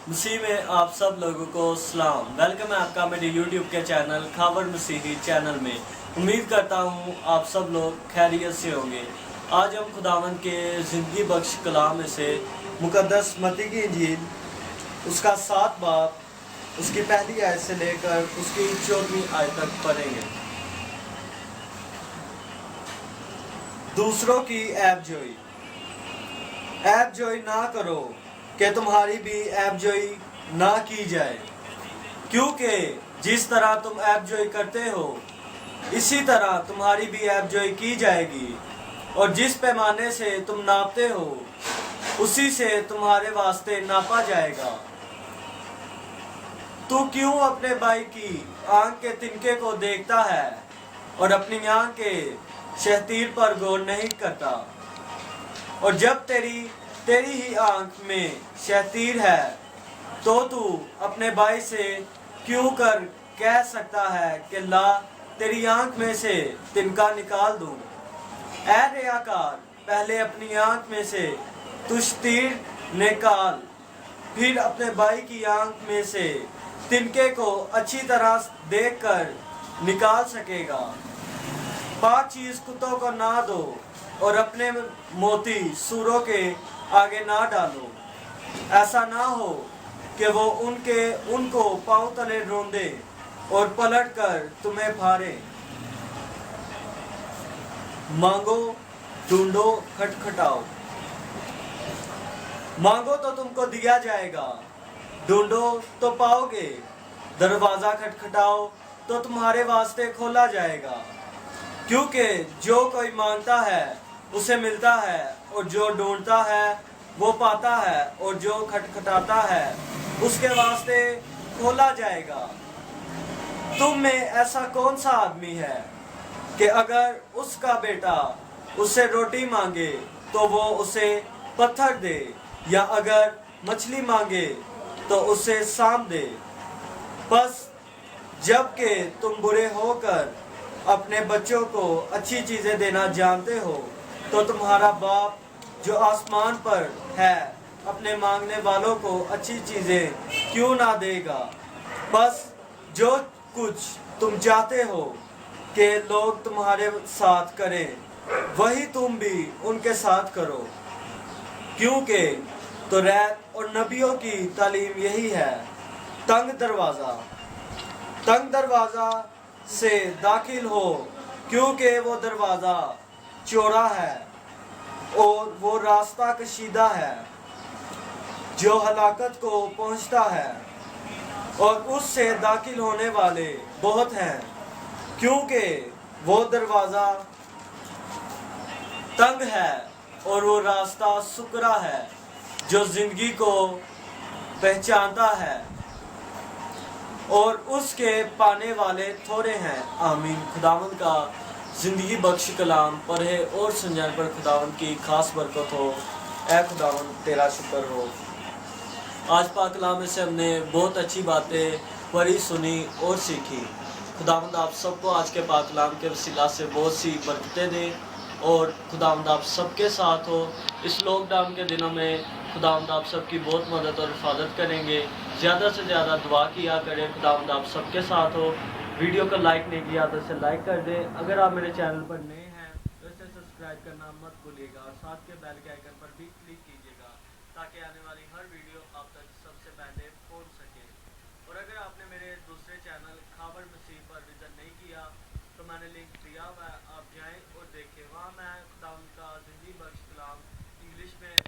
मसीह में आप सब लोगों को सलाम। वेलकम है आपका मेरे यूट्यूब के चैनल खाबर मसीही चैनल में। उम्मीद करता हूँ आप सब लोग खैरियत से होंगे। आज हम खुदावंद के ज़िंदगी बख्श कलाम में से मुकद्दस मत्ती की इंजील उसका 7 बाब उसकी पहली आयत से लेकर उसकी 14वीं आयत तक पढ़ेंगे। दूसरों की ऐबजोई। ऐबजोई ना करो कि तुम्हारी भी ऐबजोई ना की जाए, क्योंकि जिस तरह तुम ऐबजोई करते हो इसी तरह तुम्हारी भी ऐबजोई की जाएगी, और जिस पैमाने से तुम नापते हो उसी से तुम्हारे वास्ते नापा जाएगा। तू क्यों अपने भाई की आंख के तिनके को देखता है और अपनी आंख के शहतीर पर गौर नहीं करता? और जब तेरी ही आंख में शहतीर है तो तू अपने भाई से क्यों कर कह सकता है कि ला तेरी आंख में से तिनका निकाल दूं? ऐ रियाकार, पहले अपनी आंख में से तुष्तीर निकाल, फिर अपने भाई की आंख में से तिनके को अच्छी तरह देखकर निकाल सकेगा। पाक चीज कुत्तों को ना दो और अपने मोती सूरों के आगे ना डालो, ऐसा ना हो कि वो उनको पांव तले रोंदे और पलट कर तुम्हें फाड़े। मांगो, ढूंढो, खटखटाओ। मांगो तो तुमको दिया जाएगा, ढूंढो तो पाओगे, दरवाजा खटखटाओ तो तुम्हारे वास्ते खोला जाएगा। क्योंकि जो कोई मांगता है उसे मिलता है, और जो ढूंढता है वो पाता है, और जो खटखटाता है उसके वास्ते खोला जाएगा। तुम में ऐसा कौन सा आदमी है कि अगर उसका बेटा उससे रोटी मांगे तो वो उसे पत्थर दे, या अगर मछली मांगे तो उसे सांप दे? बस जबकि तुम बुरे होकर अपने बच्चों को अच्छी चीजें देना जानते हो, तो तुम्हारा बाप जो आसमान पर है अपने मांगने वालों को अच्छी चीजें क्यों ना देगा? बस जो कुछ तुम चाहते हो कि लोग तुम्हारे साथ करें, वही तुम भी उनके साथ करो, क्योंकि तौरात और नबियों की तालीम यही है। तंग दरवाजा से दाखिल हो, क्योंकि वो दरवाजा चौड़ा है और वो रास्ता कशीदा है जो हलाकत को पहुंचता है, और उससे दाखिल होने वाले बहुत हैं। क्योंकि वो दरवाजा तंग है और वो रास्ता सुकरा है जो जिंदगी को पहचानता है, और उसके पाने वाले थोड़े हैं। आमीन। खुदावंद का ज़िंदगी बख्श कलाम पढ़े और सुनने पर खुदावंद की खास बरकत हो। ऐ खुदावंद तेरा शुक्र हो। आज पाक कलाम में से हमने बहुत अच्छी बातें पढ़ी, सुनी और सीखी। खुदावंद आप सबको आज के पाक कलाम के वसीला से बहुत सी बरकतें दे, और खुदावंद आप सबके साथ हो। इस लॉकडाउन के दिनों में खुदावंद आप सबकी बहुत मदद और हिफाजत करेंगे। ज़्यादा से ज़्यादा दुआ किया करें। खुदावंद आप सबके साथ हो। वीडियो को लाइक नहीं किया तो इसे लाइक कर दें। अगर आप मेरे चैनल पर नए हैं तो इसे सब्सक्राइब करना मत भूलिएगा, और साथ के बेल के आइकन पर भी क्लिक कीजिएगा, ताकि आने वाली हर वीडियो आप तक सबसे पहले पहुंच सके। और अगर आपने मेरे दूसरे चैनल खाबर मसीह पर विजिट नहीं किया तो मैंने लिंक दिया हुआ है, आप जाएं और देखें। वहाँ मैं खुदावंद का ज़िंदगी बख्श कलाम इंग्लिश में